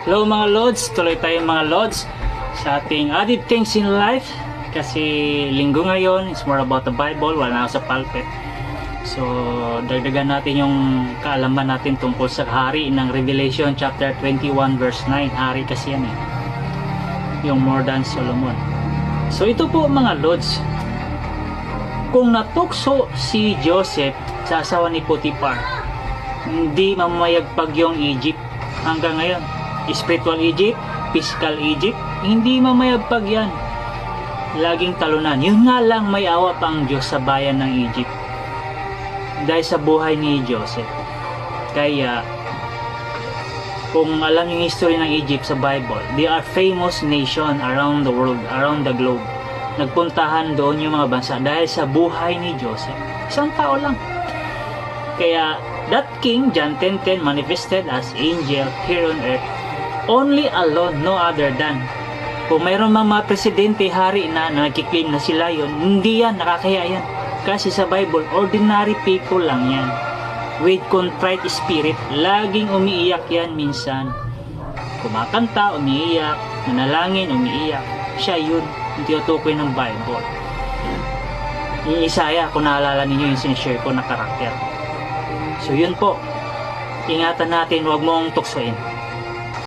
Hello mga Lods, tuloy tayo mga Lods sa ating added things in life kasi linggo ngayon, it's more about the Bible, wala na ako sa pulpit. So dagdagan natin yung kaalaman natin tungkol sa hari ng Revelation chapter 21 verse 9. Hari kasi yan yung more than Solomon. So ito po mga Lods, kung natukso si Joseph sa asawa ni Potiphar, hindi mamayagpag yung Egypt hanggang ngayon. Spiritual Egypt, physical Egypt, hindi mamayagpag yan. Laging talunan. Yun nga lang, may awa pa ang Diyos sa bayan ng Egypt dahil sa buhay ni Joseph. Kaya kung alam yung history ng Egypt sa Bible, they are famous nation around the world, around the globe. Nagpuntahan doon yung mga bansa dahil sa buhay ni Joseph. Isang tao lang. Kaya that king, John 10:10, manifested as angel here on earth, only alone, no other than. Kung mayroon mga presidente, hari na nagkiklaim na sila yon, hindi yan, nakakaya yan. Kasi sa Bible, ordinary people lang yan. With contrite spirit, laging umiiyak yan minsan. Kumakanta, umiiyak, manalangin, umiiyak. Siya yun, yung tinutukoy ng Bible. Yung Isaiah, kung naalala ninyo yung sinishare ko na karakter. So yun po, ingatan natin, huwag mong tuksoin.